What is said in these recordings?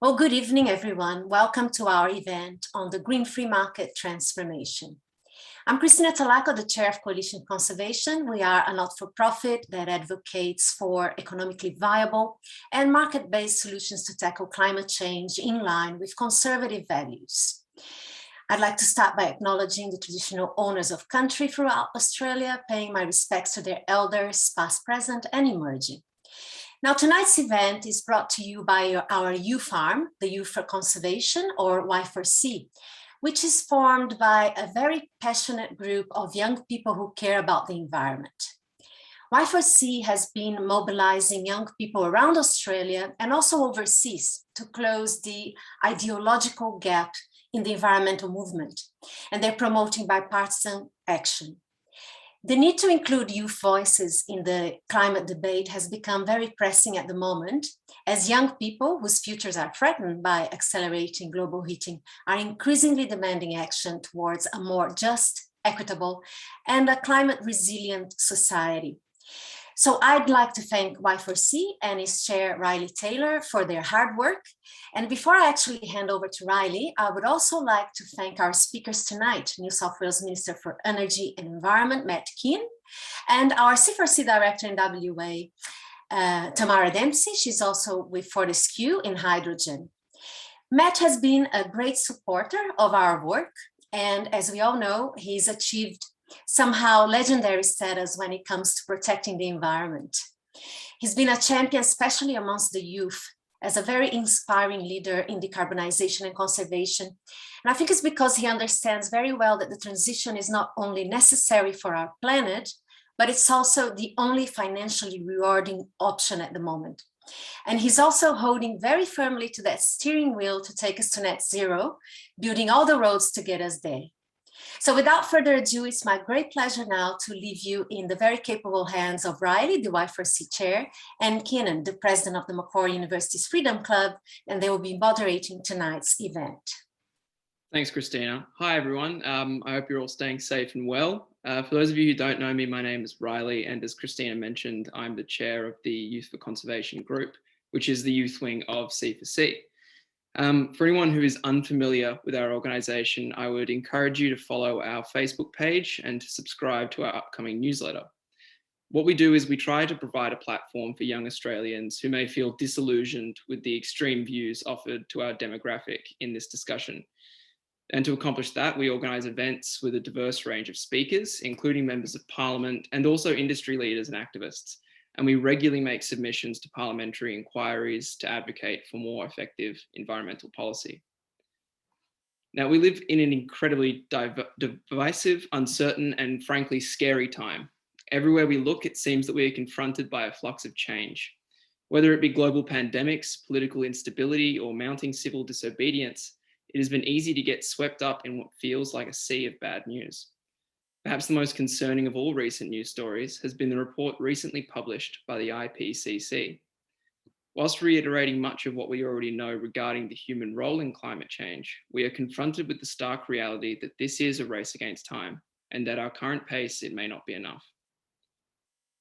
Well, good evening, everyone. Welcome to our event on the Green Free Market Transformation. I'm Cristina Talaco, the Chair of Coalition Conservation. We are a not-for-profit that advocates for economically viable and market-based solutions to tackle climate change in line with conservative values. I'd like to start by acknowledging the traditional owners of country throughout Australia, paying my respects to their elders, past, present, and emerging. Now, tonight's event is brought to you by our youth arm, the Youth for Conservation, or Y4C, which is formed by a very passionate group of young people who care about the environment. Y4C has been mobilizing young people around Australia and also overseas to close the ideological gap in the environmental movement, and they're promoting bipartisan action. The need to include youth voices in the climate debate has become very pressing at the moment, as young people whose futures are threatened by accelerating global heating are increasingly demanding action towards a more just, equitable, and a climate resilient society. So I'd like to thank Y4C and its chair, Riley Taylor, for their hard work. And before I actually hand over to Riley, I would also like to thank our speakers tonight, New South Wales Minister for Energy and Environment, Matt Kean, and our C4C Director in WA, Tamahra Dempsey. She's also with Fortescue in hydrogen. Matt has been a great supporter of our work. And as we all know, he's achieved somehow legendary status when it comes to protecting the environment. He's been a champion, especially amongst the youth, as a very inspiring leader in decarbonization and conservation. And I think it's because he understands very well that the transition is not only necessary for our planet, but it's also the only financially rewarding option at the moment. And he's also holding very firmly to that steering wheel to take us to net zero, building all the roads to get us there. So without further ado, it's my great pleasure now to leave you in the very capable hands of Riley, the Y4C chair, and Kean, the president of the Macquarie University's Freedom Club, and they will be moderating tonight's event. Thanks, Christina. Hi, everyone. I hope you're all staying safe and well. For those of you who don't know me, my name is Riley, and as Christina mentioned, I'm the chair of the Youth for Conservation group, which is the youth wing of C4C. For anyone who is unfamiliar with our organisation, I would encourage you to follow our Facebook page and to subscribe to our upcoming newsletter. What we do is we try to provide a platform for young Australians who may feel disillusioned with the extreme views offered to our demographic in this discussion. And to accomplish that, we organise events with a diverse range of speakers, including members of Parliament and also industry leaders and activists. And we regularly make submissions to parliamentary inquiries to advocate for more effective environmental policy. Now, we live in an incredibly divisive, uncertain, and frankly scary time. Everywhere we look, it seems that we are confronted by a flux of change. Whether it be global pandemics, political instability, or mounting civil disobedience, it has been easy to get swept up in what feels like a sea of bad news. Perhaps the most concerning of all recent news stories has been the report recently published by the IPCC. Whilst reiterating much of what we already know regarding the human role in climate change, we are confronted with the stark reality that this is a race against time, and that at our current pace, it may not be enough.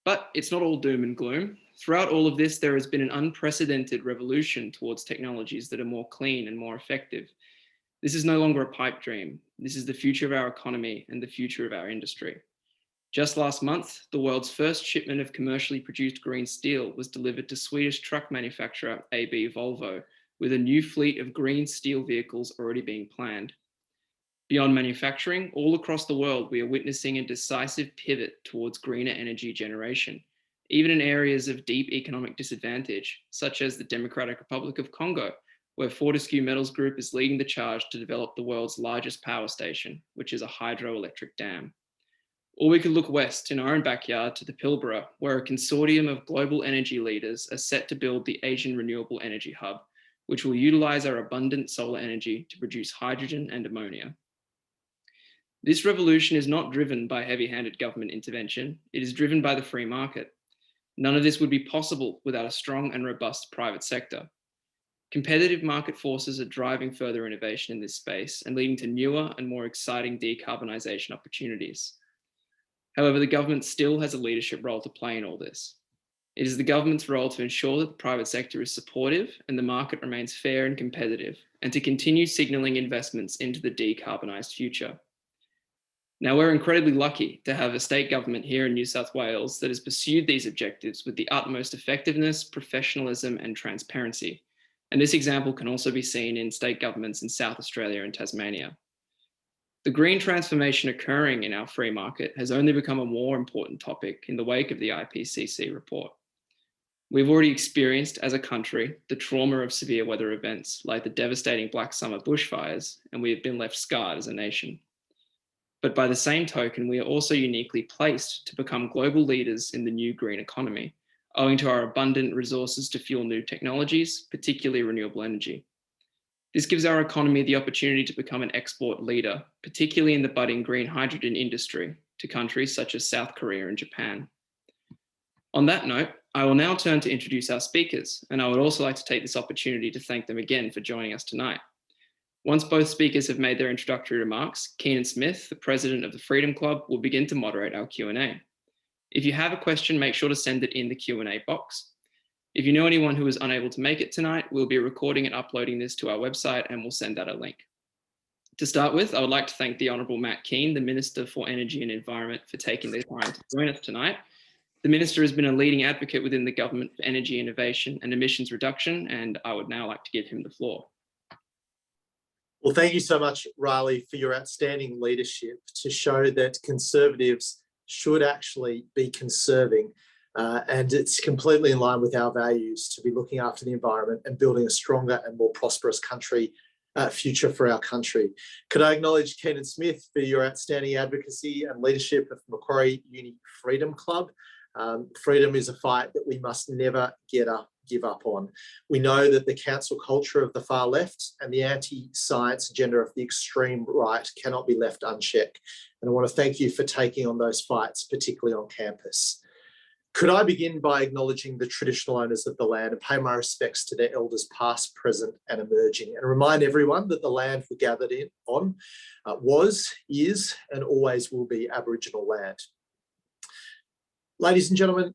But it's not all doom and gloom. Throughout all of this, there has been an unprecedented revolution towards technologies that are more clean and more effective. This is no longer a pipe dream. This is the future of our economy and the future of our industry. Just last month, the world's first shipment of commercially produced green steel was delivered to Swedish truck manufacturer AB Volvo, with a new fleet of green steel vehicles already being planned. Beyond manufacturing, all across the world, we are witnessing a decisive pivot towards greener energy generation, even in areas of deep economic disadvantage, such as the Democratic Republic of Congo, where Fortescue Metals Group is leading the charge to develop the world's largest power station, which is a hydroelectric dam. Or we could look west in our own backyard to the Pilbara, where a consortium of global energy leaders are set to build the Asian Renewable Energy Hub, which will utilise our abundant solar energy to produce hydrogen and ammonia. This revolution is not driven by heavy-handed government intervention, it is driven by the free market. None of this would be possible without a strong and robust private sector. Competitive market forces are driving further innovation in this space and leading to newer and more exciting decarbonisation opportunities. However, the government still has a leadership role to play in all this. It is the government's role to ensure that the private sector is supportive and the market remains fair and competitive, and to continue signalling investments into the decarbonised future. Now, we're incredibly lucky to have a state government here in New South Wales that has pursued these objectives with the utmost effectiveness, professionalism, and transparency. And this example can also be seen in state governments in South Australia and Tasmania. The green transformation occurring in our free market has only become a more important topic in the wake of the IPCC report. We've already experienced as a country the trauma of severe weather events like the devastating Black Summer bushfires, and we have been left scarred as a nation. But by the same token, we are also uniquely placed to become global leaders in the new green economy, owing to our abundant resources to fuel new technologies, particularly renewable energy. This gives our economy the opportunity to become an export leader, particularly in the budding green hydrogen industry, to countries such as South Korea and Japan. On that note, I will now turn to introduce our speakers, and I would also like to take this opportunity to thank them again for joining us tonight. Once both speakers have made their introductory remarks, Kean Smith, the president of the Freedom Club, will begin to moderate our Q&A. If you have a question, make sure to send it in the Q&A box. If you know anyone who is unable to make it tonight, we'll be recording and uploading this to our website, and we'll send out a link. To start with, I would like to thank the Honourable Matt Kean, the Minister for Energy and Environment, for taking the time to join us tonight. The Minister has been a leading advocate within the government for energy innovation and emissions reduction, and I would now like to give him the floor. Well, thank you so much, Riley, for your outstanding leadership to show that Conservatives should actually be conserving. And it's completely in line with our values to be looking after the environment and building a stronger and more prosperous future for our country. Could I acknowledge Kean Smith for your outstanding advocacy and leadership of Macquarie Uni Freedom Club. Freedom is a fight that we must never give up on. We know that the council culture of the far left and the anti-science agenda of the extreme right cannot be left unchecked. And I want to thank you for taking on those fights, particularly on campus. Could I begin by acknowledging the traditional owners of the land and pay my respects to their elders past, present and emerging, and remind everyone that the land we gathered on was, is and always will be Aboriginal land. Ladies and gentlemen,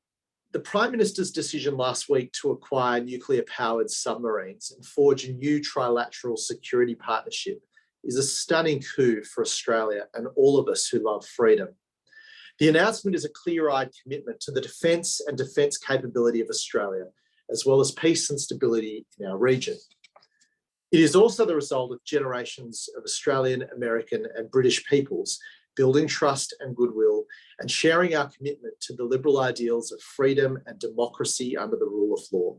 the Prime Minister's decision last week to acquire nuclear-powered submarines and forge a new trilateral security partnership is a stunning coup for Australia and all of us who love freedom. The announcement is a clear-eyed commitment to the defence and defence capability of Australia, as well as peace and stability in our region. It is also the result of generations of Australian, American and British peoples building trust and goodwill and sharing our commitment to the liberal ideals of freedom and democracy under the rule of law.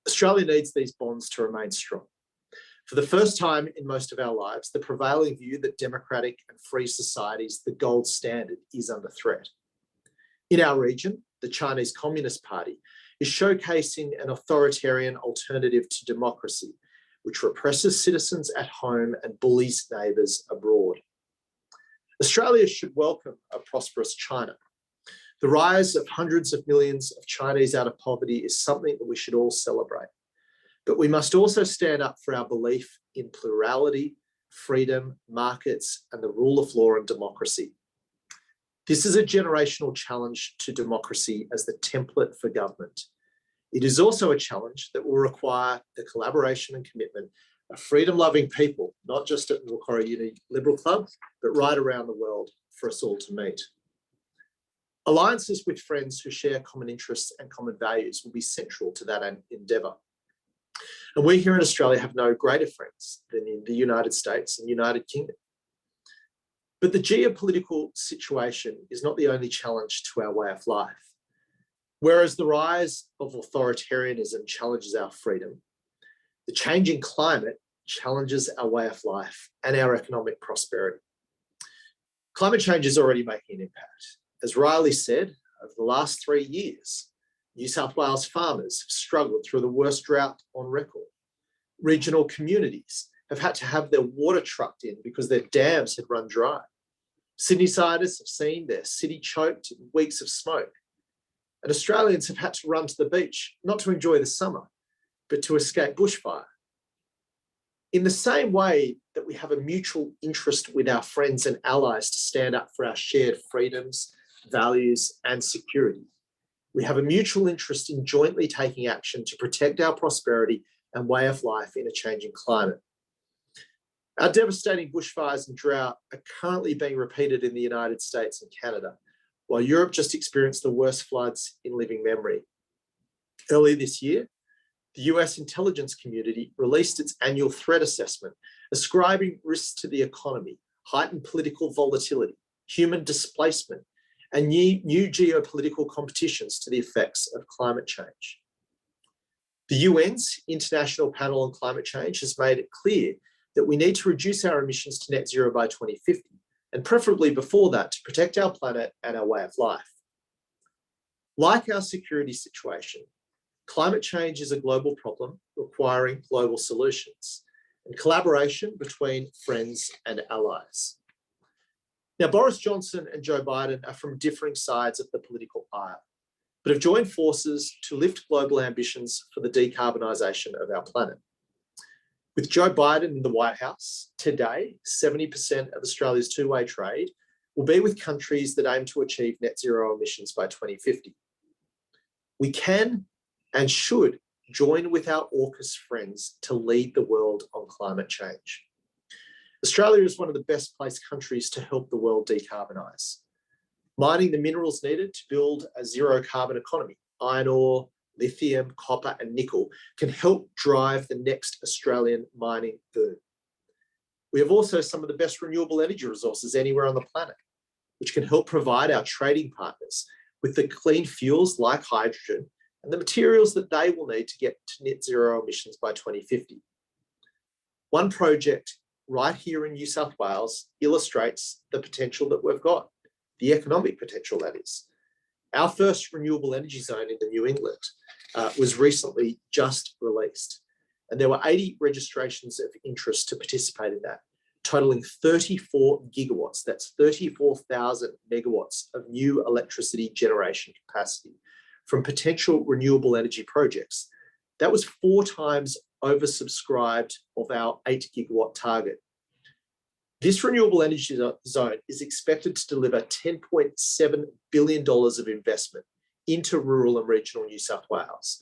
Australia needs these bonds to remain strong. For the first time in most of our lives, the prevailing view that democratic and free societies, the gold standard, is under threat. In our region, the Chinese Communist Party is showcasing an authoritarian alternative to democracy, which represses citizens at home and bullies neighbours abroad. Australia should welcome a prosperous China. The rise of hundreds of millions of Chinese out of poverty is something that we should all celebrate. But we must also stand up for our belief in plurality, freedom, markets, and the rule of law and democracy. This is a generational challenge to democracy as the template for government. It is also a challenge that will require the collaboration and commitment of freedom-loving people, not just at the Macquarie Uni Liberal Club, but right around the world for us all to meet. Alliances with friends who share common interests and common values will be central to that endeavour. And we here in Australia have no greater friends than in the United States and United Kingdom. But the geopolitical situation is not the only challenge to our way of life. Whereas the rise of authoritarianism challenges our freedom, the changing climate challenges our way of life and our economic prosperity. Climate change is already making an impact. As Riley said, over the last 3 years, New South Wales farmers have struggled through the worst drought on record. Regional communities have had to have their water trucked in because their dams had run dry. Sydney-siders have seen their city choked in weeks of smoke. And Australians have had to run to the beach, not to enjoy the summer, but to escape bushfire. In the same way that we have a mutual interest with our friends and allies to stand up for our shared freedoms, values, and security, We have a mutual interest in jointly taking action to protect our prosperity and way of life in a changing climate. Our devastating bushfires and drought are currently being repeated in the United States and Canada, while Europe just experienced the worst floods in living memory. Earlier this year, the US intelligence community released its annual threat assessment, ascribing risks to the economy, heightened political volatility, human displacement, and new geopolitical competitions to the effects of climate change. The UN's International Panel on Climate Change has made it clear that we need to reduce our emissions to net zero by 2050, and preferably before that, to protect our planet and our way of life. Like our security situation, climate change is a global problem requiring global solutions and collaboration between friends and allies. Now, Boris Johnson and Joe Biden are from differing sides of the political aisle, but have joined forces to lift global ambitions for the decarbonisation of our planet. With Joe Biden in the White House, today, 70% of Australia's two-way trade will be with countries that aim to achieve net zero emissions by 2050. We can and should join with our AUKUS friends to lead the world on climate change. Australia is one of the best placed countries to help the world decarbonise. Mining the minerals needed to build a zero carbon economy, iron ore, lithium, copper and nickel, can help drive the next Australian mining boom. We have also some of the best renewable energy resources anywhere on the planet, which can help provide our trading partners with the clean fuels like hydrogen and the materials that they will need to get to net zero emissions by 2050. One project right here in New South Wales illustrates the potential that we've got, the economic potential that is. Our first renewable energy zone in the New England was recently just released, and there were 80 registrations of interest to participate in that, totaling 34 gigawatts. That's 34,000 megawatts of new electricity generation capacity from potential renewable energy projects. That was 4 times oversubscribed of our 8 gigawatt target. This renewable energy zone is expected to deliver $10.7 billion of investment into rural and regional New South Wales,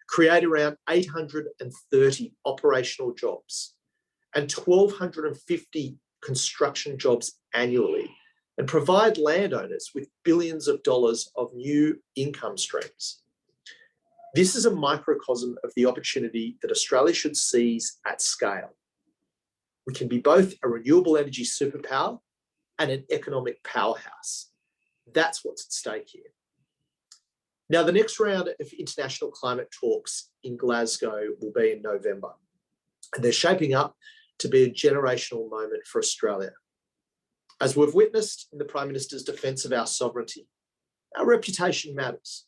create around 830 operational jobs and 1,250 construction jobs annually, and provide landowners with billions of dollars of new income streams. This is a microcosm of the opportunity that Australia should seize at scale. We can be both a renewable energy superpower and an economic powerhouse. That's what's at stake here. Now, the next round of international climate talks in Glasgow will be in November, and they're shaping up to be a generational moment for Australia. As we've witnessed in the Prime Minister's defence of our sovereignty, our reputation matters.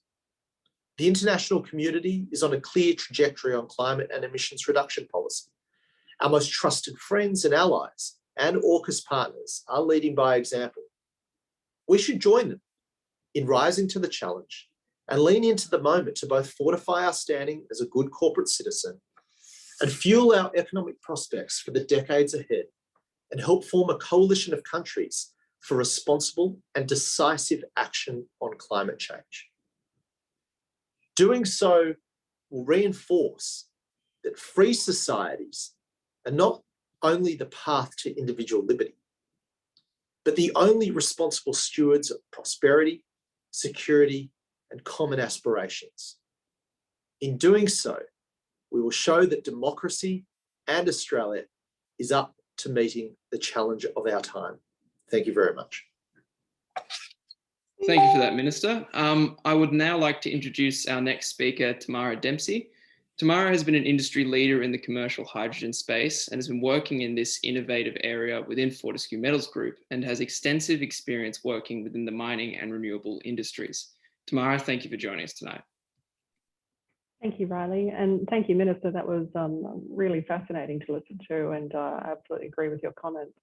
The international community is on a clear trajectory on climate and emissions reduction policy. Our most trusted friends and allies and AUKUS partners are leading by example. We should join them in rising to the challenge and lean into the moment to both fortify our standing as a good corporate citizen and fuel our economic prospects for the decades ahead, and help form a coalition of countries for responsible and decisive action on climate change. Doing so will reinforce that free societies are not only the path to individual liberty, but the only responsible stewards of prosperity, security, and common aspirations. In doing so, we will show that democracy and Australia is up to meeting the challenge of our time. Thank you very much. Thank you for that, Minister. I would now like to introduce our next speaker, Tamahra Dempsey. Tamahra has been an industry leader in the commercial hydrogen space and has been working in this innovative area within Fortescue Metals Group, and has extensive experience working within the mining and renewable industries. Tamahra, thank you for joining us tonight. Thank you, Riley, and thank you, Minister. That was really fascinating to listen to, and I absolutely agree with your comments.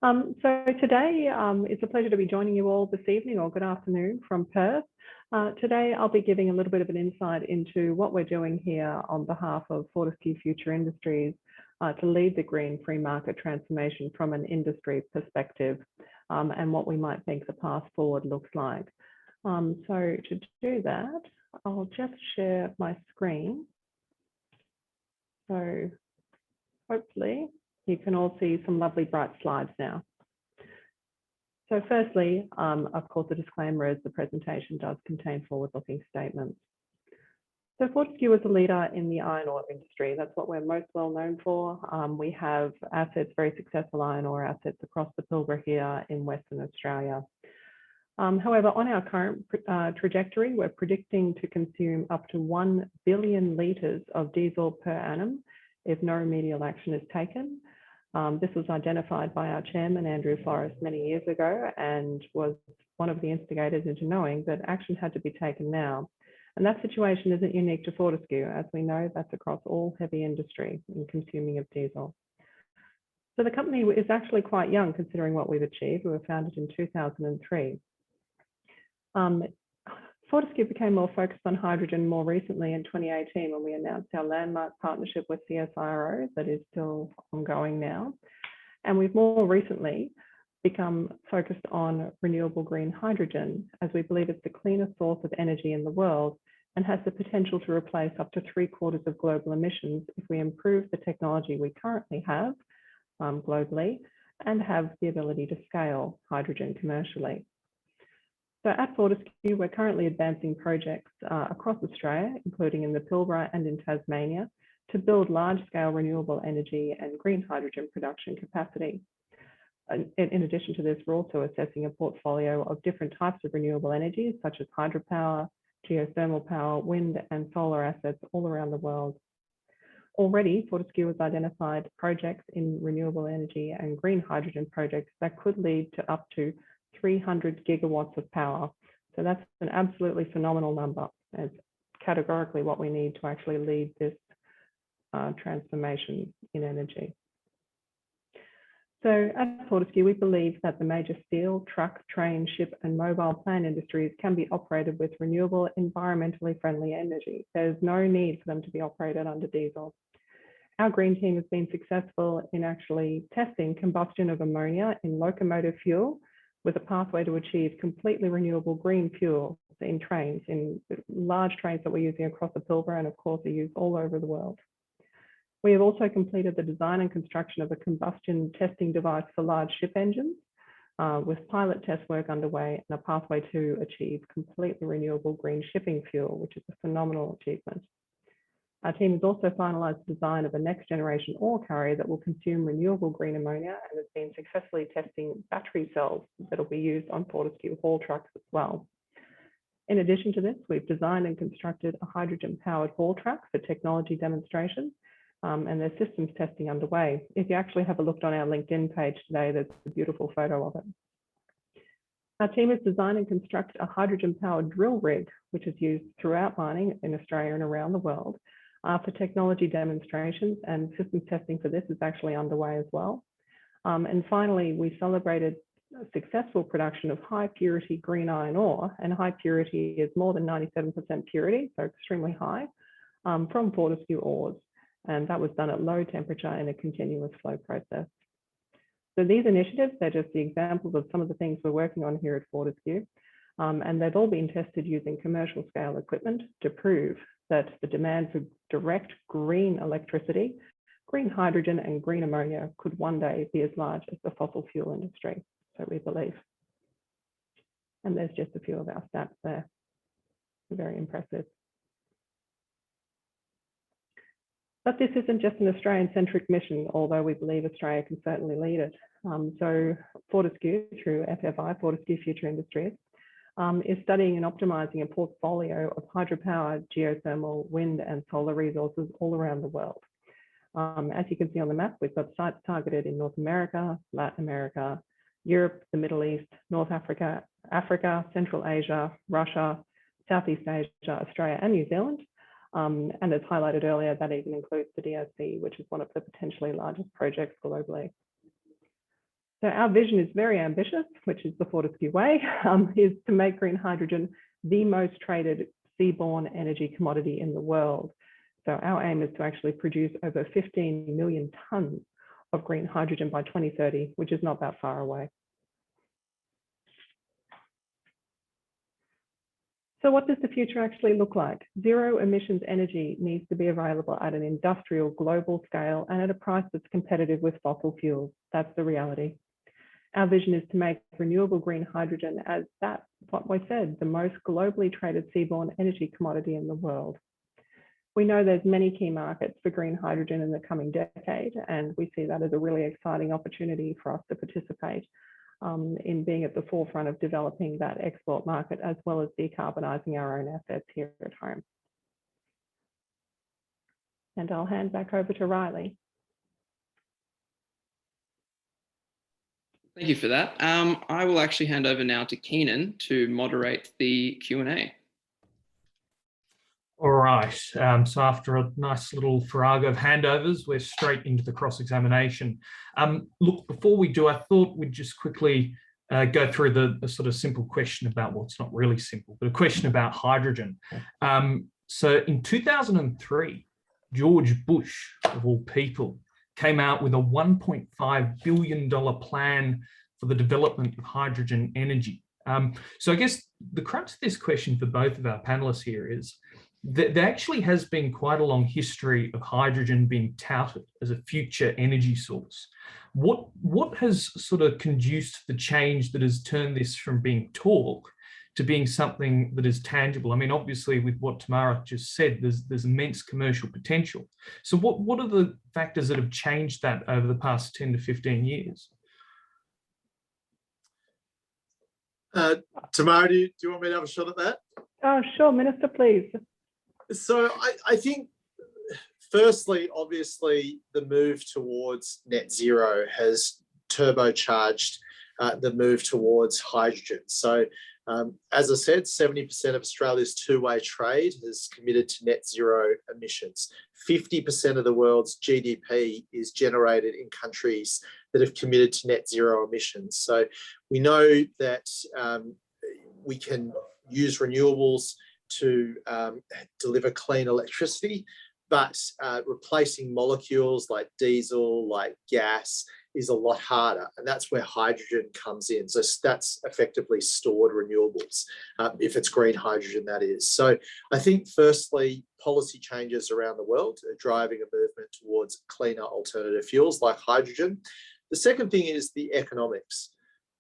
So today, it's a pleasure to be joining you all this evening, or good afternoon, from Perth. Today, I'll be giving a little bit of an insight into what we're doing here on behalf of Fortescue Future Industries to lead the green free market transformation from an industry perspective, and what we might think the path forward looks like. So to do that, I'll just share my screen. So hopefully you can all see some lovely bright slides now. So firstly, of course, the disclaimer is the presentation does contain forward-looking statements. So Fortescue is a leader in the iron ore industry. That's what we're most well known for. We have assets, very successful iron ore assets across the Pilbara here in Western Australia. However, on our current trajectory, we're predicting to consume up to 1 billion litres of diesel per annum if no remedial action is taken. This was identified by our chairman, Andrew Forrest, many years ago, and was one of the instigators into knowing that action had to be taken now. And that situation isn't unique to Fortescue. As we know, that's across all heavy industry in consuming of diesel. So the company is actually quite young considering what we've achieved. We were founded in 2003. Fortescue became more focused on hydrogen more recently in 2018 when we announced our landmark partnership with CSIRO that is still ongoing now. And we've more recently become focused on renewable green hydrogen, as we believe it's the cleanest source of energy in the world and has the potential to replace up to 3/4 of global emissions if we improve the technology we currently have globally and have the ability to scale hydrogen commercially. So at Fortescue, we're currently advancing projects across Australia, including in the Pilbara and in Tasmania, to build large-scale renewable energy and green hydrogen production capacity. In addition to this, we're also assessing a portfolio of different types of renewable energies, such as hydropower, geothermal power, wind and solar assets all around the world. Already, Fortescue has identified projects in renewable energy and green hydrogen projects that could lead to up to 300 gigawatts of power. So that's an absolutely phenomenal number. It's categorically what we need to actually lead this transformation in energy. So at Fortescue, we believe that the major steel, truck, train, ship and mobile plant industries can be operated with renewable, environmentally friendly energy. There's no need for them to be operated under diesel. Our green team has been successful in actually testing combustion of ammonia in locomotive fuel with a pathway to achieve completely renewable green fuel in trains, in large trains that we're using across the Pilbara and of course are used all over the world. We have also completed the design and construction of a combustion testing device for large ship engines with pilot test work underway and a pathway to achieve completely renewable green shipping fuel, which is a phenomenal achievement. Our team has also finalised the design of a next generation ore carrier that will consume renewable green ammonia and has been successfully testing battery cells that will be used on Fortescue haul trucks as well. In addition to this, we've designed and constructed a hydrogen powered haul truck for technology demonstration and there's systems testing underway. If you actually have a look on our LinkedIn page today, there's a beautiful photo of it. Our team has designed and constructed a hydrogen powered drill rig, which is used throughout mining in Australia and around the world for technology demonstrations, and systems testing for this is actually underway as well. And finally, we celebrated successful production of high purity green iron ore, and high purity is more than 97% purity, so extremely high, from Fortescue ores. And that was done at low temperature in a continuous flow process. So these initiatives, they're just the examples of some of the things we're working on here at Fortescue. And they've all been tested using commercial scale equipment to prove that the demand for direct green electricity, green hydrogen and green ammonia could one day be as large as the fossil fuel industry, so we believe. And there's just a few of our stats there. Very impressive. But this isn't just an Australian-centric mission, although we believe Australia can certainly lead it. So Fortescue, through FFI, Fortescue Future Industries, is studying and optimising a portfolio of hydropower, geothermal, wind and solar resources all around the world. As you can see on the map, we've got sites targeted in North America, Latin America, Europe, the Middle East, North Africa, Africa, Central Asia, Russia, Southeast Asia, Australia and New Zealand. And as highlighted earlier, that even includes the DRC, which is one of the potentially largest projects globally. So our vision is very ambitious, which is the Fortescue way, is to make green hydrogen the most traded seaborne energy commodity in the world. So our aim is to actually produce over 15 million tonnes of green hydrogen by 2030, which is not that far away. So what does the future actually look like? Zero emissions energy needs to be available at an industrial global scale and at a price that's competitive with fossil fuels. That's the reality. Our vision is to make renewable green hydrogen, as that's what we said, the most globally traded seaborne energy commodity in the world. We know there's many key markets for green hydrogen in the coming decade, and we see that as a really exciting opportunity for us to participate in being at the forefront of developing that export market, as well as decarbonising our own assets here at home. And I'll hand back over to Riley. Thank you for that. I will actually hand over now to Kean to moderate the Q&A. All right, so after a nice little farrago of handovers, we're straight into the cross-examination. Look, before we do, I thought we'd just quickly go through the sort of simple question about, well, it's not really simple, but a question about hydrogen. So in 2003, George Bush, of all people, came out with a $1.5 billion plan for the development of hydrogen energy. So I guess the crux of this question for both of our panelists here is, there actually has been quite a long history of hydrogen being touted as a future energy source. What has sort of conduced the change that has turned this from being talk to being something that is tangible? I mean, obviously, with what Tamahra just said, there's immense commercial potential. So what are the factors that have changed that over the past 10 to 15 years? Tamahra, do you want me to have a shot at that? Oh, sure, Minister, please. So I think, firstly, obviously, the move towards net zero has turbocharged the move towards hydrogen. So as I said, 70% of Australia's two-way trade has committed to net zero emissions. 50% of the world's GDP is generated in countries that have committed to net zero emissions. So we know that we can use renewables to deliver clean electricity, but replacing molecules like diesel, like gas, is a lot harder, and that's where hydrogen comes in. So that's effectively stored renewables, if it's green hydrogen, that is. So I think, firstly, policy changes around the world are driving a movement towards cleaner alternative fuels like hydrogen. The second thing is the economics.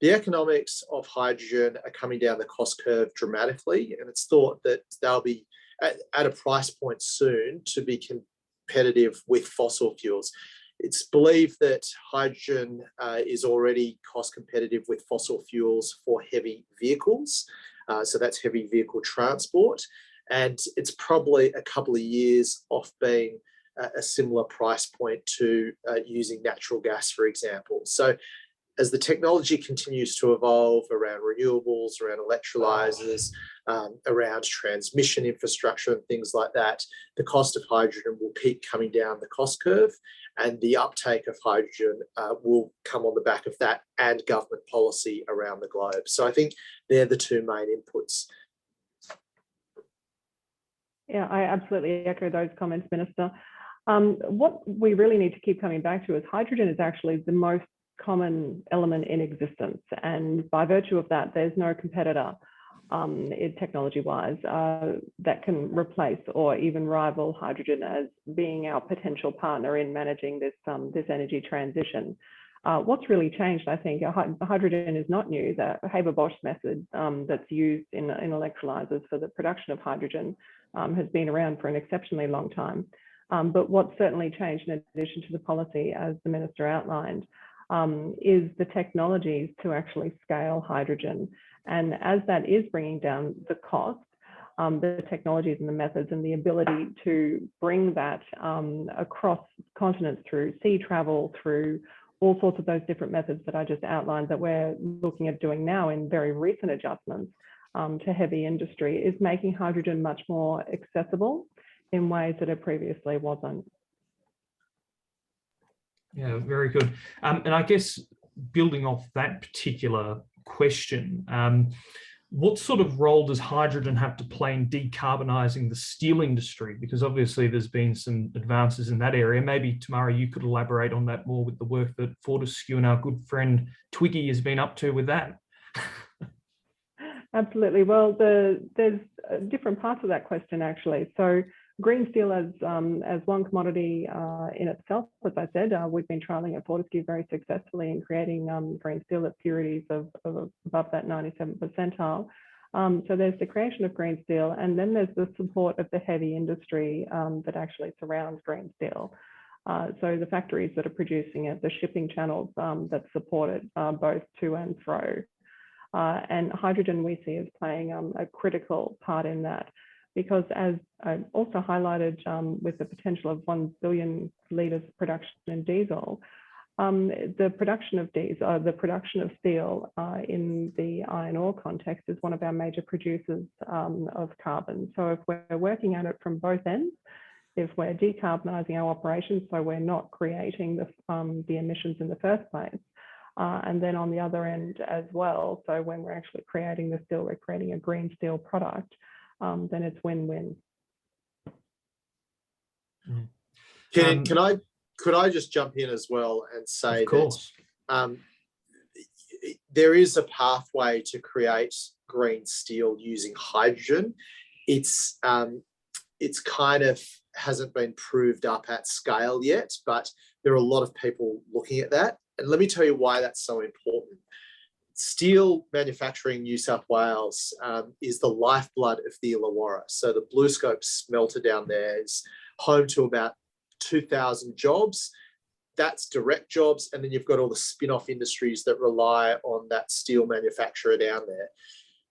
The economics of hydrogen are coming down the cost curve dramatically, and it's thought that they'll be at a price point soon to be competitive with fossil fuels. It's believed that hydrogen is already cost competitive with fossil fuels for heavy vehicles. So that's heavy vehicle transport. And it's probably a couple of years off being a similar price point to using natural gas, for example. So as the technology continues to evolve around renewables, around electrolyzers, around transmission infrastructure and things like that, the cost of hydrogen will keep coming down the cost curve, and the uptake of hydrogen will come on the back of that and government policy around the globe. So I think they're the two main inputs. Yeah, I absolutely echo those comments, Minister. What we really need to keep coming back to is hydrogen is actually the most common element in existence, and by virtue of that, there's no competitor technology-wise that can replace or even rival hydrogen as being our potential partner in managing this energy transition. What's really changed, I think, hydrogen is not new. The Haber-Bosch method that's used in electrolyzers for the production of hydrogen has been around for an exceptionally long time. But what's certainly changed, in addition to the policy, as the Minister outlined, is the technologies to actually scale hydrogen. And as that is bringing down the cost, the technologies and the methods and the ability to bring that across continents through sea travel, through all sorts of those different methods that I just outlined that we're looking at doing now in very recent adjustments to heavy industry, is making hydrogen much more accessible in ways that it previously wasn't. Yeah, very good. And I guess building off that particular question, what sort of role does hydrogen have to play in decarbonising the steel industry? Because obviously there's been some advances in that area. Maybe, Tamahra, you could elaborate on that more with the work that Fortescue and our good friend Twiggy has been up to with that. Absolutely. Well, there's different parts of that question, actually. So green steel as one commodity in itself, as I said, we've been trialling at Fortescue very successfully in creating green steel at purities of above that 97th percentile. So there's the creation of green steel, and then there's the support of the heavy industry that actually surrounds green steel. So the factories that are producing it, the shipping channels that support it, both to and fro. And hydrogen we see as playing a critical part in that, because as I also highlighted with the potential of 1 billion litres production in diesel, the production of steel in the iron ore context is one of our major producers of carbon. So if we're working at it from both ends, if we're decarbonising our operations, so we're not creating the emissions in the first place, and then on the other end as well, so when we're actually creating the steel, we're creating a green steel product, then it's win-win. Could I just jump in as well and say that there is a pathway to create green steel using hydrogen. It's kind of hasn't been proved up at scale yet, but there are a lot of people looking at that. And let me tell you why that's so important. Steel manufacturing in New South Wales is the lifeblood of the Illawarra. So the BlueScope smelter down there is home to about 2,000 jobs. That's direct jobs. And then you've got all the spin-off industries that rely on that steel manufacturer down there.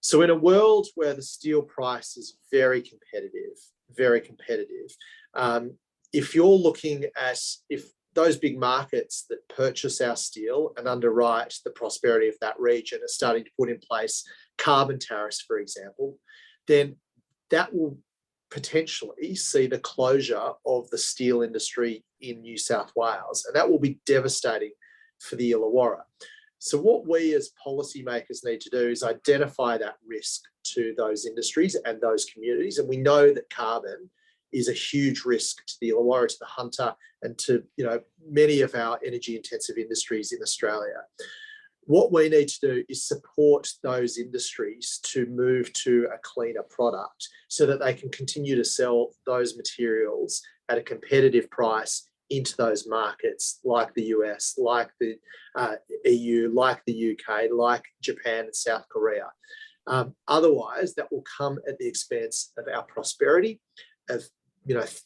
So in a world where the steel price is very competitive, if you're looking at, if those big markets that purchase our steel and underwrite the prosperity of that region are starting to put in place carbon tariffs, for example, then that will potentially see the closure of the steel industry in New South Wales, and that will be devastating for the Illawarra. So what we as policymakers need to do is identify that risk to those industries and those communities, and we know that carbon is a huge risk to the Illawarra, to the Hunter, and to many of our energy-intensive industries in Australia. What we need to do is support those industries to move to a cleaner product so that they can continue to sell those materials at a competitive price into those markets like the US, like the EU, like the UK, like Japan and South Korea. Otherwise, that will come at the expense of our prosperity, of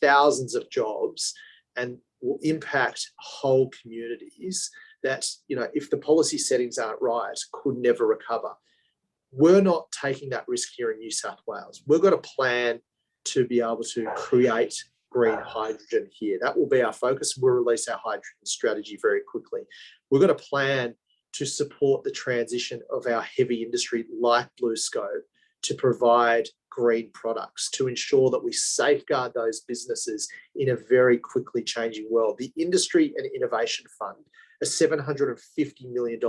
thousands of jobs, and will impact whole communities that, if the policy settings aren't right, could never recover. We're not taking that risk here in New South Wales. We've got a plan to be able to create green hydrogen here. That will be our focus. We'll release our hydrogen strategy very quickly. We've got a plan to support the transition of our heavy industry like BlueScope to provide green products, to ensure that we safeguard those businesses in a very quickly changing world. The Industry and Innovation Fund, a $750 million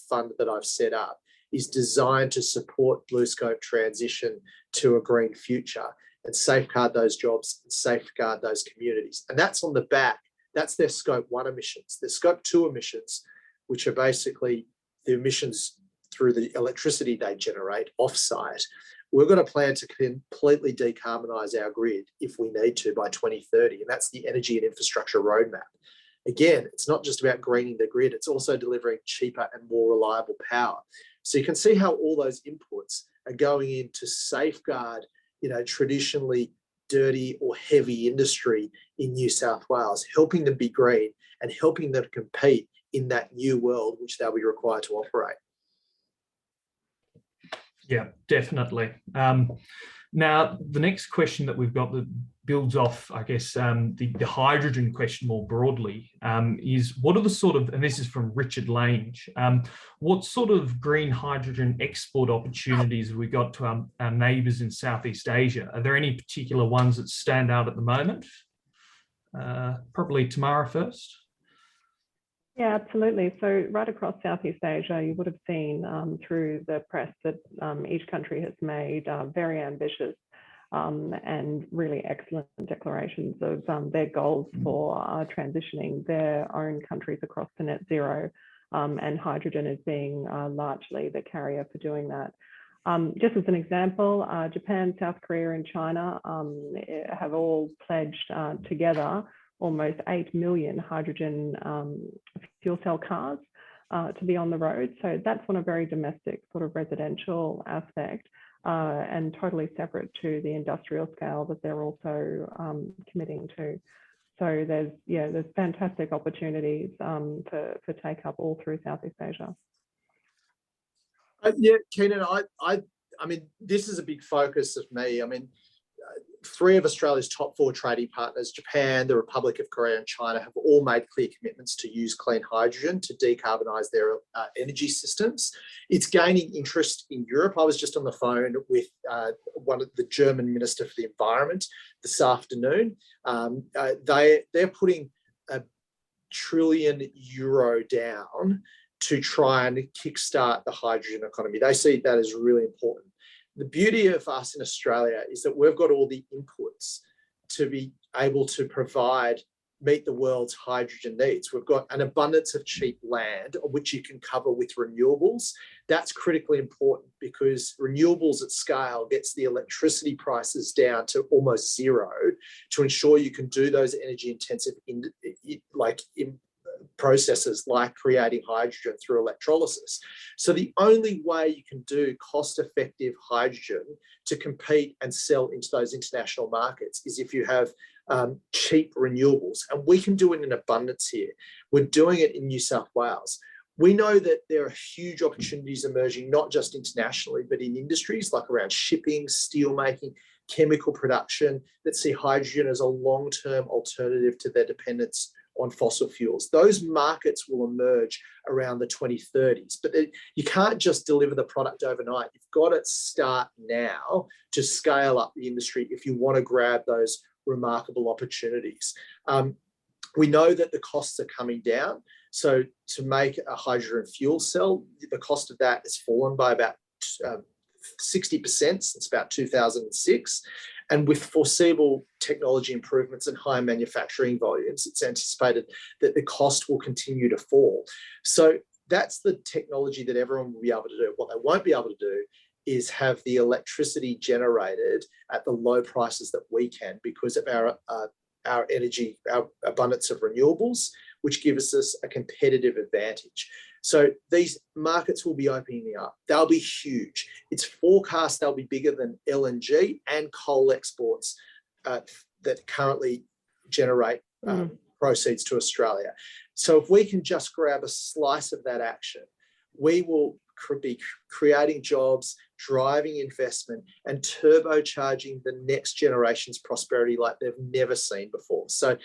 fund that I've set up, is designed to support BlueScope transition to a green future and safeguard those jobs and safeguard those communities. And that's on the back, that's their Scope 1 emissions. Their Scope 2 emissions, which are basically the emissions through the electricity they generate off-site. We've got a plan to completely decarbonise our grid if we need to by 2030, and that's the Energy and Infrastructure Roadmap. Again, it's not just about greening the grid, it's also delivering cheaper and more reliable power. So you can see how all those inputs are going in to safeguard, traditionally dirty or heavy industry in New South Wales, helping them be green and helping them compete in that new world which they'll be required to operate. Yeah, definitely. Now, the next question that we've got that builds off, I guess, the hydrogen question more broadly is what are the sort of, and this is from Richard Lange, what sort of green hydrogen export opportunities have we got to our neighbours in Southeast Asia? Are there any particular ones that stand out at the moment? Probably Tamahra first. Yeah, absolutely. So right across Southeast Asia, you would have seen through the press that each country has made very ambitious and really excellent declarations of their goals for transitioning their own countries across to net zero, and hydrogen as being largely the carrier for doing that. Just as an example, Japan, South Korea and China have all pledged together almost 8 million hydrogen fuel cell cars to be on the road. So that's on a very domestic sort of residential aspect and totally separate to the industrial scale that they're also committing to. So there's fantastic opportunities for take up all through Southeast Asia. Yeah, Keenan, I mean, this is a big focus of me. I mean, 3 of Australia's top 4 trading partners, Japan, the Republic of Korea and China, have all made clear commitments to use clean hydrogen to decarbonise their energy systems. It's gaining interest in Europe. I was just on the phone with the German Minister for the Environment this afternoon. They're putting €1 trillion down to try and kickstart the hydrogen economy. They see that as really important. The beauty of us in Australia is that we've got all the inputs to be able to meet the world's hydrogen needs. We've got an abundance of cheap land, which you can cover with renewables. That's critically important because renewables at scale gets the electricity prices down to almost zero to ensure you can do those energy intensive processes like creating hydrogen through electrolysis. So the only way you can do cost-effective hydrogen to compete and sell into those international markets is if you have cheap renewables, and we can do it in abundance here. We're doing it in New South Wales. We know that there are huge opportunities emerging, not just internationally, but in industries like around shipping, steel making, chemical production, that see hydrogen as a long-term alternative to their dependence on fossil fuels. Those markets will emerge around the 2030s, but you can't just deliver the product overnight. You've got to start now to scale up the industry if you want to grab those remarkable opportunities. We know that the costs are coming down. So to make a hydrogen fuel cell, the cost of that has fallen by about 60% since about 2006. And with foreseeable technology improvements and high manufacturing volumes, it's anticipated that the cost will continue to fall. So that's the technology that everyone will be able to do. What they won't be able to do is have the electricity generated at the low prices that we can because of our energy, our abundance of renewables, which gives us a competitive advantage. So these markets will be opening up. They'll be huge. It's forecast they'll be bigger than LNG and coal exports that currently generate proceeds to Australia. So if we can just grab a slice of that action, we will be creating jobs, driving investment, and turbocharging the next generation's prosperity like they've never seen before. So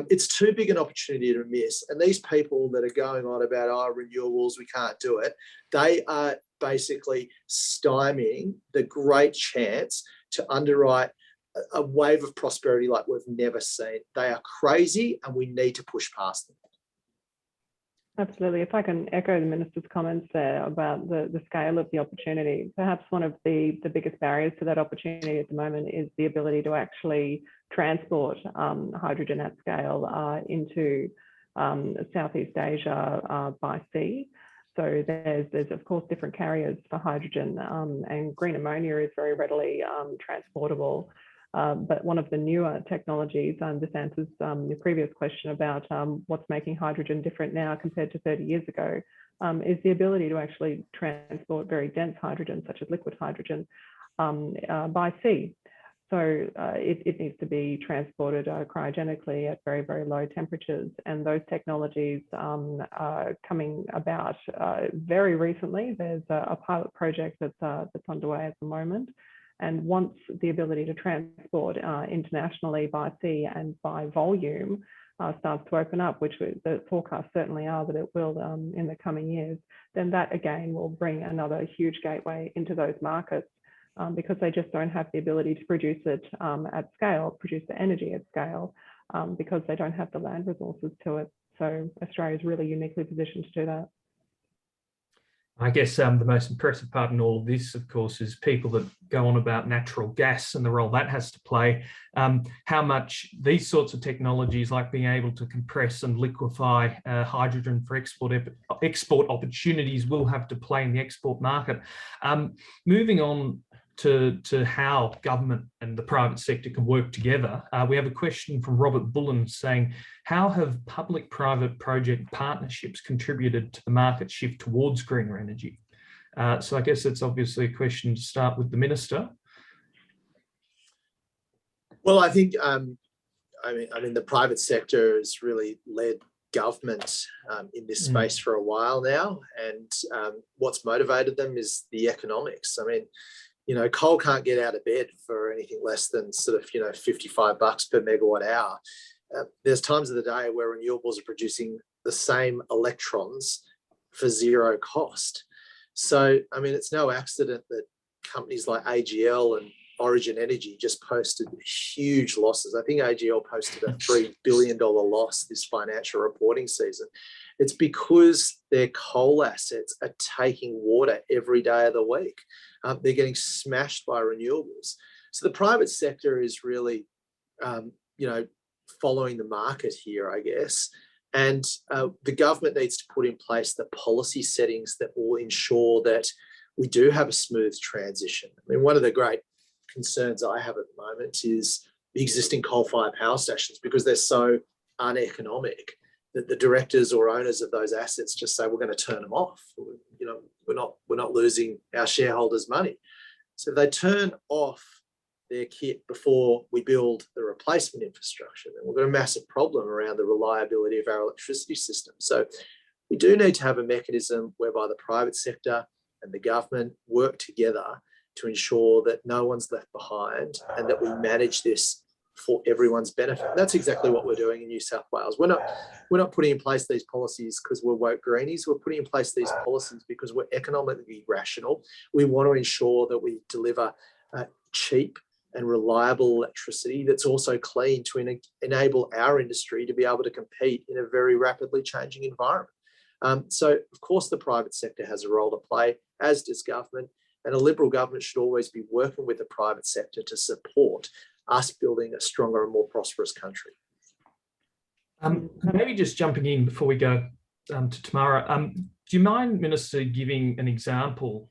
it's too big an opportunity to miss. And these people that are going on about, renewables, we can't do it, they are basically stymieing the great chance to underwrite a wave of prosperity like we've never seen. They are crazy and we need to push past them. Absolutely. If I can echo the Minister's comments there about the scale of the opportunity, perhaps one of the biggest barriers to that opportunity at the moment is the ability to actually transport hydrogen at scale into Southeast Asia by sea. So there's of course different carriers for hydrogen, and green ammonia is very readily transportable. But one of the newer technologies, this answers the previous question about what's making hydrogen different now compared to 30 years ago, is the ability to actually transport very dense hydrogen, such as liquid hydrogen, by sea. So it needs to be transported cryogenically at very, very low temperatures. And those technologies are coming about very recently. There's a pilot project that's underway at the moment. And once the ability to transport internationally by sea and by volume starts to open up, which the forecasts certainly are that it will in the coming years, then that again will bring another huge gateway into those markets because they just don't have the ability to produce it at scale, produce the energy at scale, because they don't have the land resources to it. So Australia is really uniquely positioned to do that. I guess the most impressive part in all of this, of course, is people that go on about natural gas and the role that has to play. How much these sorts of technologies, like being able to compress and liquefy hydrogen for export opportunities, will have to play in the export market. Moving on to how government and the private sector can work together, we have a question from Robert Bullen saying, how have public-private project partnerships contributed to the market shift towards greener energy? So I guess it's obviously a question to start with the Minister. Well, I think, I mean, the private sector has really led government in this space for a while now, and what's motivated them is the economics. I mean, you know, coal can't get out of bed for anything less than sort of, you know, $55 per megawatt hour. There's times of the day where renewables are producing the same electrons for zero cost. So, I mean, it's no accident that companies like AGL and Origin Energy just posted huge losses. I think AGL posted a $3 billion loss this financial reporting season. It's because their coal assets are taking water every day of the week. They're getting smashed by renewables. So the private sector is really, you know, following the market here, I guess. And the government needs to put in place the policy settings that will ensure that we do have a smooth transition. I mean, one of the great concerns I have at the moment is the existing coal-fired power stations, because they're so uneconomic that the directors or owners of those assets just say, we're going to turn them off. You know, we're not losing our shareholders' money. So they turn off their kit before we build the replacement infrastructure, then we've got a massive problem around the reliability of our electricity system. So we do need to have a mechanism whereby the private sector and the government work together to ensure that no one's left behind and that we manage this for everyone's benefit. And that's exactly what we're doing in New South Wales. We're not putting in place these policies because we're woke greenies. We're putting in place these policies because we're economically rational. We want to ensure that we deliver cheap and reliable electricity that's also clean to enable our industry to be able to compete in a very rapidly changing environment. So, of course, the private sector has a role to play, as does government, and a Liberal government should always be working with the private sector to support us building a stronger and more prosperous country. Maybe just jumping in before we go to Tamahra, do you mind, Minister, giving an example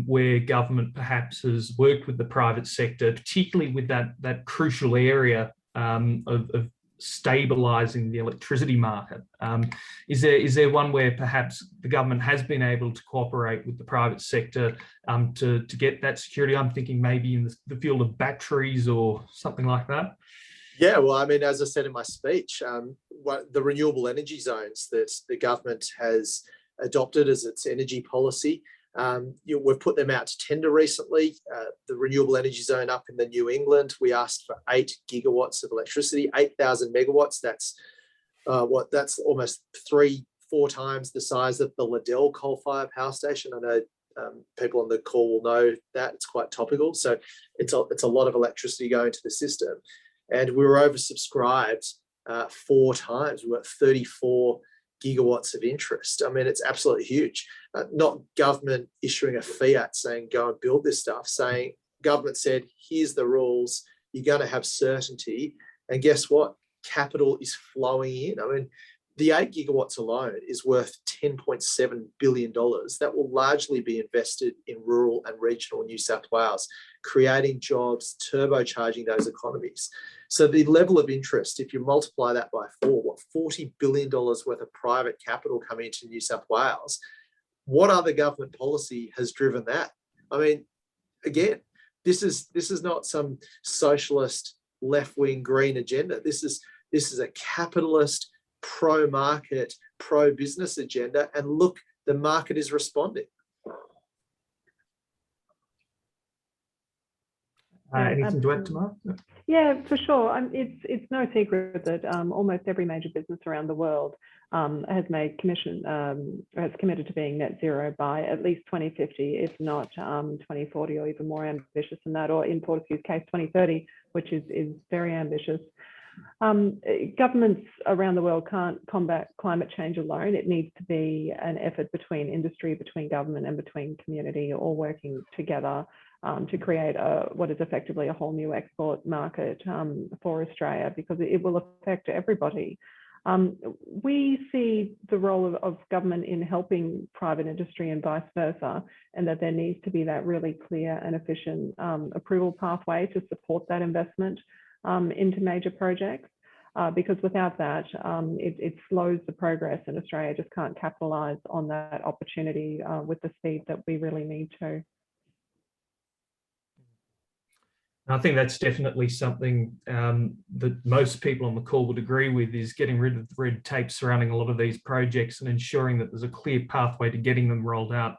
where government perhaps has worked with the private sector, particularly with that crucial area of stabilising the electricity market? Is there one where perhaps the government has been able to cooperate with the private sector to get that security? I'm thinking maybe in the field of batteries or something like that. Yeah, well, I mean, as I said in my speech, the renewable energy zones that the government has adopted as its energy policy, we've put them out to tender recently. The renewable energy zone up in the New England, we asked for 8 gigawatts of electricity, 8,000 megawatts. That's that's almost 3-4 times the size of the Liddell coal-fired power station. I know people on the call will know that. It's quite topical. So it's a lot of electricity going to the system. And we were oversubscribed 4 times. We got 34 gigawatts of interest. I mean, it's absolutely huge. Not government issuing a fiat saying, go and build this stuff, saying government said, here's the rules, you're going to have certainty. And guess what? Capital is flowing in. I mean, the 8 gigawatts alone is worth $10.7 billion. That will largely be invested in rural and regional New South Wales, creating jobs, turbocharging those economies. So the level of interest, if you multiply that by 4, $40 billion worth of private capital coming into New South Wales, what other government policy has driven that? I mean, again, this is not some socialist left-wing green agenda. This is a capitalist, pro-market, pro-business agenda. And look, the market is responding. Anything to add, Tamahra? Yeah, for sure. It's no secret that almost every major business around the world has committed to being net zero by at least 2050, if not 2040, or even more ambitious than that, or in Fortescue's case, 2030, which is very ambitious. Governments around the world can't combat climate change alone. It needs to be an effort between industry, between government and between community, all working together to create what is effectively a whole new export market for Australia, because it will affect everybody. We see the role of government in helping private industry and vice versa, and that there needs to be that really clear and efficient approval pathway to support that investment into major projects, because without that, it slows the progress, and Australia just can't capitalise on that opportunity with the speed that we really need to. I think that's definitely something that most people on the call would agree with, is getting rid of the red tape surrounding a lot of these projects and ensuring that there's a clear pathway to getting them rolled out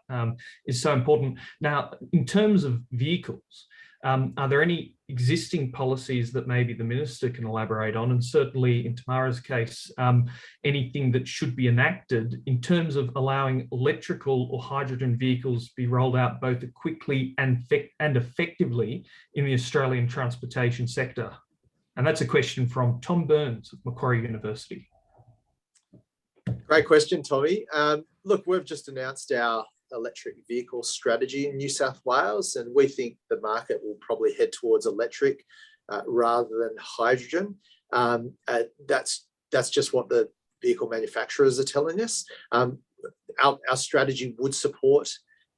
is so important. Now, in terms of vehicles, are there any existing policies that maybe the Minister can elaborate on? And certainly in Tamahra's case, anything that should be enacted in terms of allowing electrical or hydrogen vehicles to be rolled out both quickly and effectively in the Australian transportation sector? And that's a question from Tom Burns of Macquarie University. Great question, Tommy. Look, we've just announced our electric vehicle strategy in New South Wales, and we think the market will probably head towards electric rather than hydrogen. That's just what the vehicle manufacturers are telling us. Our strategy would support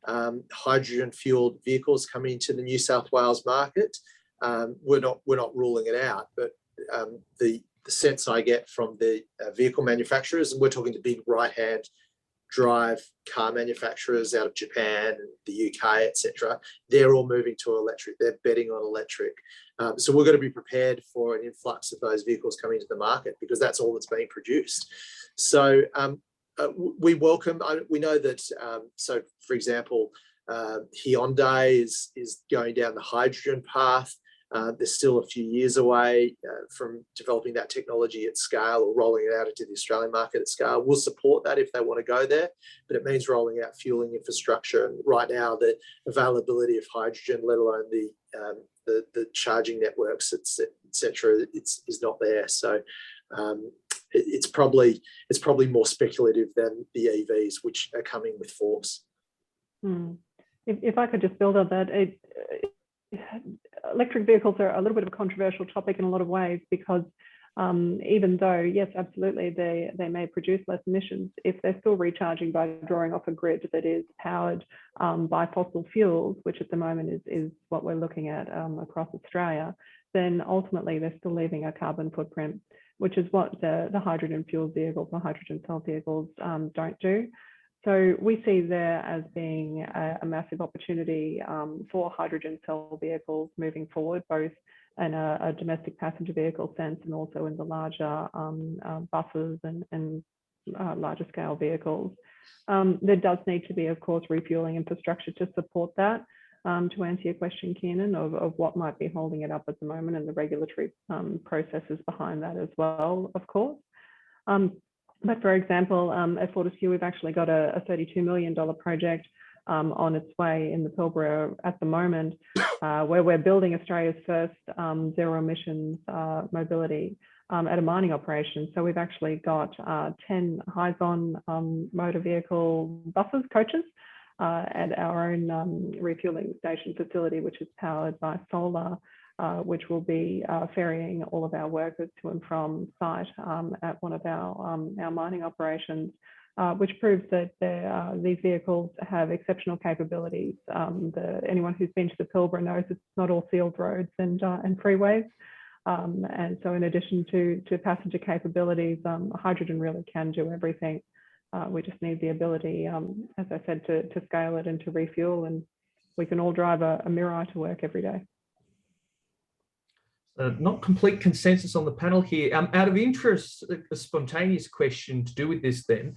hydrogen-fueled vehicles coming into the New South Wales market. We're not ruling it out, but the sense I get from the vehicle manufacturers, and we're talking to big right-hand drive car manufacturers out of Japan, the UK, etc., they're all moving to electric. They're betting on electric. So we're going to be prepared for an influx of those vehicles coming to the market, because that's all that's being produced. So we welcome, we know that, so for example, Hyundai is going down the hydrogen path. They're still a few years away from developing that technology at scale or rolling it out into the Australian market at scale. We'll support that if they want to go there, but it means rolling out fueling infrastructure. And right now, the availability of hydrogen, let alone the charging networks, etc., is not there. So it's probably more speculative than the EVs, which are coming with force. If I could just build on that, electric vehicles are a little bit of a controversial topic in a lot of ways, because even though, yes, absolutely, they may produce less emissions, if they're still recharging by drawing off a grid that is powered by fossil fuels, which at the moment is what we're looking at across Australia, then ultimately they're still leaving a carbon footprint, which is what the hydrogen fuel vehicles or hydrogen cell vehicles don't do. So we see there as being a massive opportunity for hydrogen cell vehicles moving forward, both in a domestic passenger vehicle sense and also in the larger buses and larger scale vehicles. There does need to be, of course, refueling infrastructure to support that. To answer your question, Kean, of what might be holding it up at the moment, and the regulatory processes behind that as well, of course. But for example, at Fortescue, we've actually got a $32 million project on its way in the Pilbara at the moment, where we're building Australia's first zero emissions mobility at a mining operation. So we've actually got 10 Hyzon motor vehicle buses, coaches, at our own refueling station facility, which is powered by solar, which will be ferrying all of our workers to and from site at one of our mining operations, which proves that these vehicles have exceptional capabilities. Anyone who's been to the Pilbara knows it's not all sealed roads and freeways. And so in addition to passenger capabilities, hydrogen really can do everything. We just need the ability, as I said, to scale it and to refuel, and we can all drive a Mirai to work every day. Not complete consensus on the panel here. Out of interest, a spontaneous question to do with this then,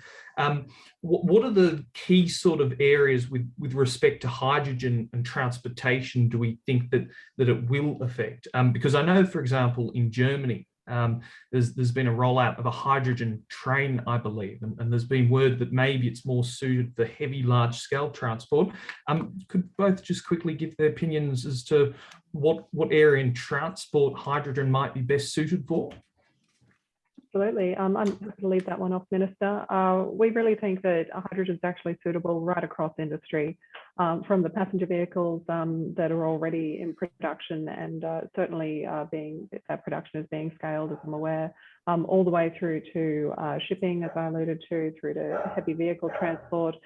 what are the key sort of areas with respect to hydrogen and transportation do we think that it will affect? Because I know, for example, in Germany, there's been a rollout of a hydrogen train, I believe, and there's been word that maybe it's more suited for heavy, large-scale transport. Could both just quickly give their opinions as to what area in transport hydrogen might be best suited for? Absolutely. I'm going to leave that one off, Minister. We really think that hydrogen is actually suitable right across industry, from the passenger vehicles that are already in production, and certainly that production is being scaled, as I'm aware, all the way through to shipping, as I alluded to, through to heavy vehicle transport,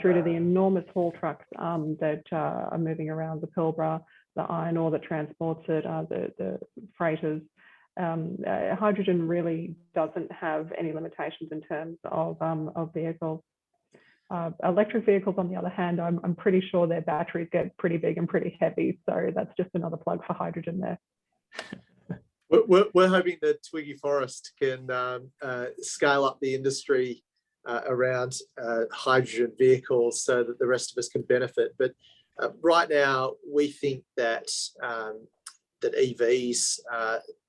through to the enormous haul trucks that are moving around the Pilbara, the iron ore that transports it, the freighters. Hydrogen really doesn't have any limitations in terms of vehicles. Electric vehicles, on the other hand, I'm pretty sure their batteries get pretty big and pretty heavy. So that's just another plug for hydrogen there. We're hoping that Twiggy Forrest can scale up the industry around hydrogen vehicles so that the rest of us can benefit. But right now, we think that that EVs,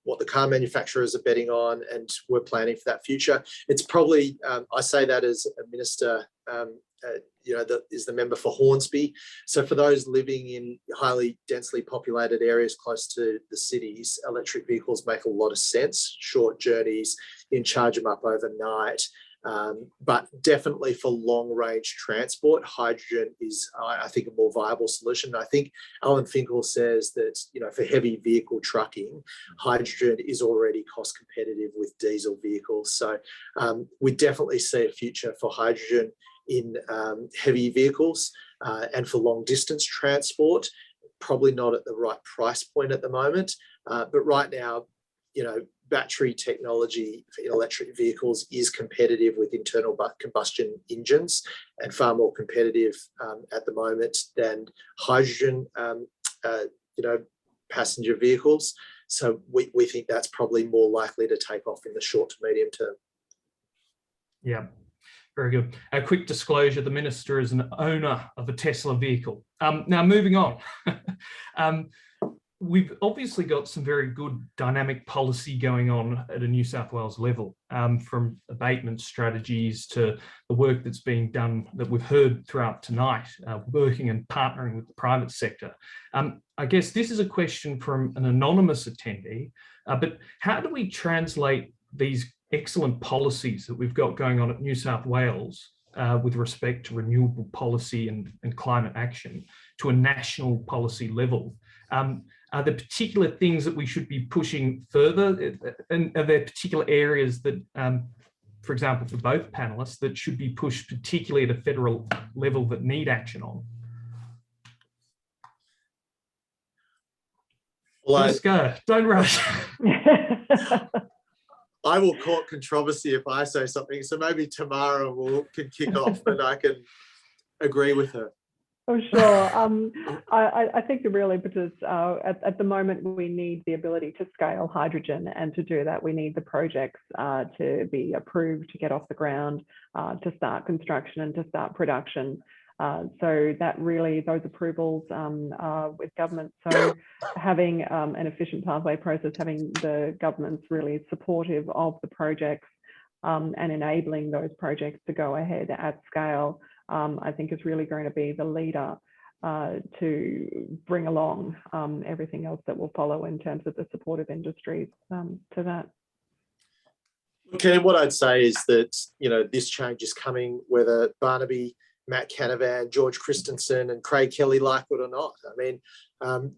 what the car manufacturers are betting on, and we're planning for that future. It's probably, I say that as a minister, that is the member for Hornsby. So for those living in highly densely populated areas close to the cities, electric vehicles make a lot of sense. Short journeys, you can charge them up overnight. But definitely for long-range transport, hydrogen is, I think, a more viable solution. I think Alan Finkel says that, for heavy vehicle trucking, hydrogen is already cost competitive with diesel vehicles. So we definitely see a future for hydrogen in heavy vehicles and for long-distance transport. Probably not at the right price point at the moment, but right now, battery technology for electric vehicles is competitive with internal combustion engines, and far more competitive at the moment than hydrogen, passenger vehicles. So we think that's probably more likely to take off in the short to medium term. Yeah, very good. A quick disclosure, the Minister is an owner of a Tesla vehicle. Now, moving on. We've obviously got some very good dynamic policy going on at a New South Wales level, from abatement strategies to the work that's being done that we've heard throughout tonight, working and partnering with the private sector. I guess this is a question from an anonymous attendee, but how do we translate these excellent policies that we've got going on at New South Wales with respect to renewable policy and climate action to a national policy level? Are there particular things that we should be pushing further? And are there particular areas that, for example, for both panelists, that should be pushed particularly at a federal level that need action on? Well, let's go. Don't rush. I will court controversy if I say something. So maybe Tamahra can kick off and I can agree with her. Oh, sure. I think the real impetus at the moment, we need the ability to scale hydrogen, and to do that, we need the projects to be approved, to get off the ground, to start construction and to start production. So that really, those approvals with government. So having an efficient pathway process, having the governments really supportive of the projects and enabling those projects to go ahead at scale, I think is really going to be the leader to bring along everything else that will follow in terms of the supportive industries to that. Okay, what I'd say is that, this change is coming whether Barnaby, Matt Canavan, George Christensen and Craig Kelly like it or not. I mean,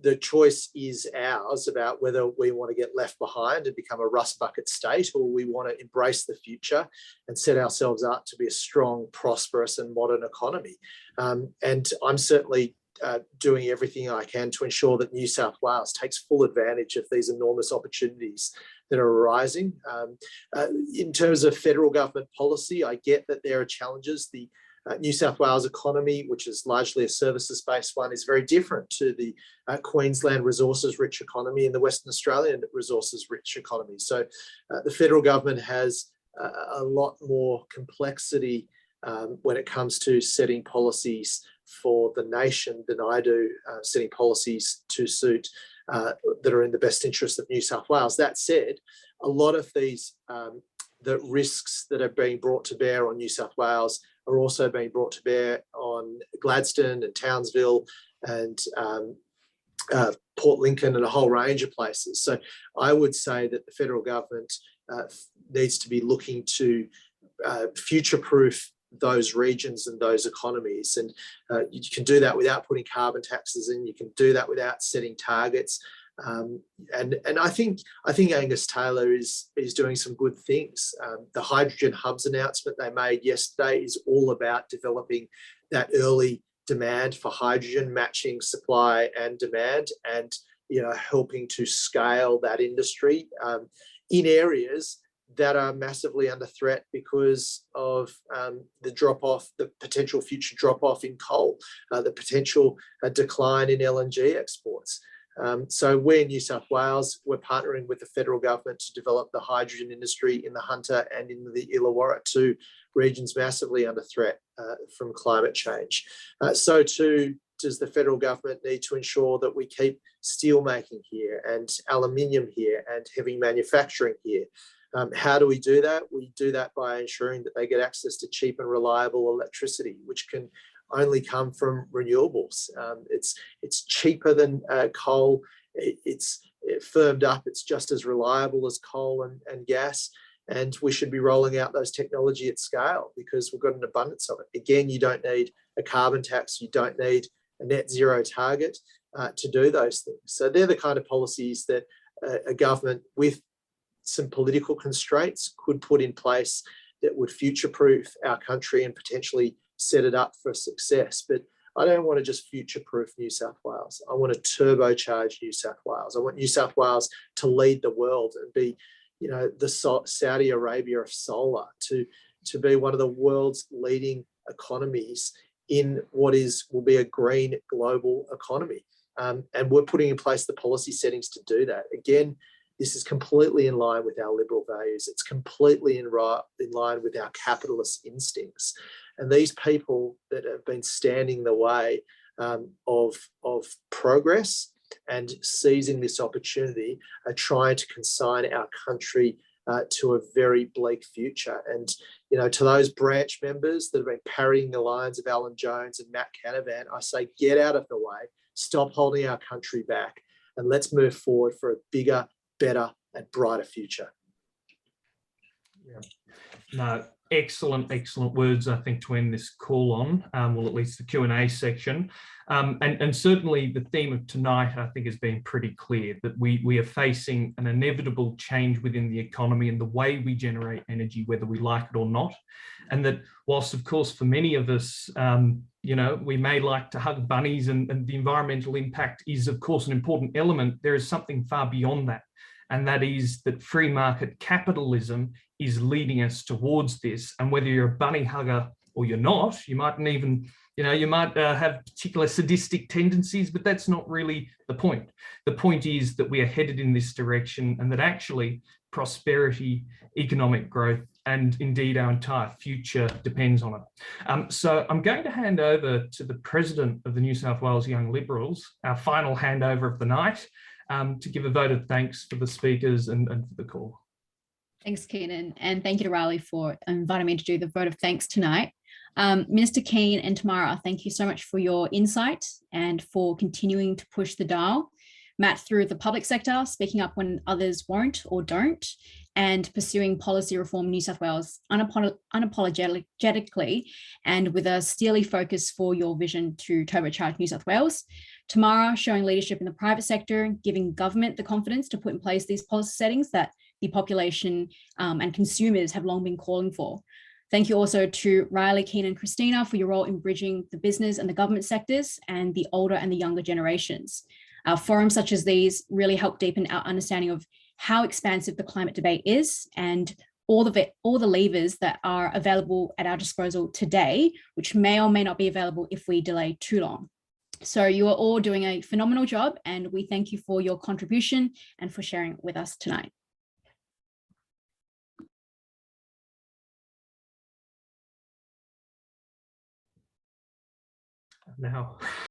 the choice is ours about whether we want to get left behind and become a rust bucket state, or we want to embrace the future and set ourselves up to be a strong, prosperous and modern economy. And I'm certainly doing everything I can to ensure that New South Wales takes full advantage of these enormous opportunities that are arising. In terms of federal government policy, I get that there are challenges. The New South Wales economy, which is largely a services-based one, is very different to the Queensland resources-rich economy and the Western Australian resources-rich economy. So the federal government has a lot more complexity when it comes to setting policies for the nation than I do, setting policies to suit that are in the best interest of New South Wales. That said, a lot of these the risks that are being brought to bear on New South Wales are also being brought to bear on Gladstone and Townsville and Port Lincoln and a whole range of places. So I would say that the federal government needs to be looking to future-proof those regions and those economies. And you can do that without putting carbon taxes in. You can do that without setting targets. And I think Angus Taylor is doing some good things. The hydrogen hubs announcement they made yesterday is all about developing that early demand for hydrogen, matching supply and demand, and helping to scale that industry in areas that are massively under threat because of the potential future drop-off in coal, the potential decline in LNG exports. So we in New South Wales, we're partnering with the federal government to develop the hydrogen industry in the Hunter and in the Illawarra, two regions massively under threat from climate change. So too does the federal government need to ensure that we keep steel making here and aluminium here and heavy manufacturing here. How do we do that? We do that by ensuring that they get access to cheap and reliable electricity, which can only come from renewables. It's cheaper than coal. It's firmed up. It's just as reliable as coal and gas. And we should be rolling out those technology at scale because we've got an abundance of it. Again, you don't need a carbon tax. You don't need a net zero target to do those things. So they're the kind of policies that a government with some political constraints could put in place that would future-proof our country and potentially set it up for success. But I don't want to just future-proof New South Wales. I want to turbocharge New South Wales. I want New South Wales to lead the world and be, the Saudi Arabia of solar, to be one of the world's leading economies in what will be a green global economy. And we're putting in place the policy settings to do that. Again, this is completely in line with our liberal values. It's completely in line with our capitalist instincts. And these people that have been standing in the way of progress and seizing this opportunity are trying to consign our country to a very bleak future. And, to those branch members that have been parroting the lines of Alan Jones and Matt Canavan, I say, get out of the way, stop holding our country back, and let's move forward for a bigger, better and brighter future. Yeah. No, excellent words, I think, to end this call on, well, at least the Q&A section. And certainly the theme of tonight, I think, has been pretty clear that we are facing an inevitable change within the economy and the way we generate energy, whether we like it or not. And that whilst, of course, for many of us, we may like to hug bunnies and the environmental impact is, of course, an important element, there is something far beyond that. And that is that free market capitalism is leading us towards this. And whether you're a bunny hugger or you're not, you mightn't even, you might have particular sadistic tendencies, but that's not really the point. The point is that we are headed in this direction and that actually prosperity, economic growth, and indeed our entire future depends on it. So I'm going to hand over to the President of the New South Wales Young Liberals, our final handover of the night, to give a vote of thanks for the speakers and for the call. Thanks, Kean, and thank you to Riley for inviting me to do the vote of thanks tonight. Minister Kean and Tamahra, thank you so much for your insight and for continuing to push the dial. Matt, through the public sector, speaking up when others won't or don't, and pursuing policy reform in New South Wales unapologetically and with a steely focus for your vision to turbocharge New South Wales. Tamahra, showing leadership in the private sector, giving government the confidence to put in place these policy settings that the population and consumers have long been calling for. Thank you also to Riley, Kean and Christina for your role in bridging the business and the government sectors and the older and the younger generations. Forums such as these really help deepen our understanding of how expansive the climate debate is and all the levers that are available at our disposal today, which may or may not be available if we delay too long. So you are all doing a phenomenal job and we thank you for your contribution and for sharing with us tonight. Now.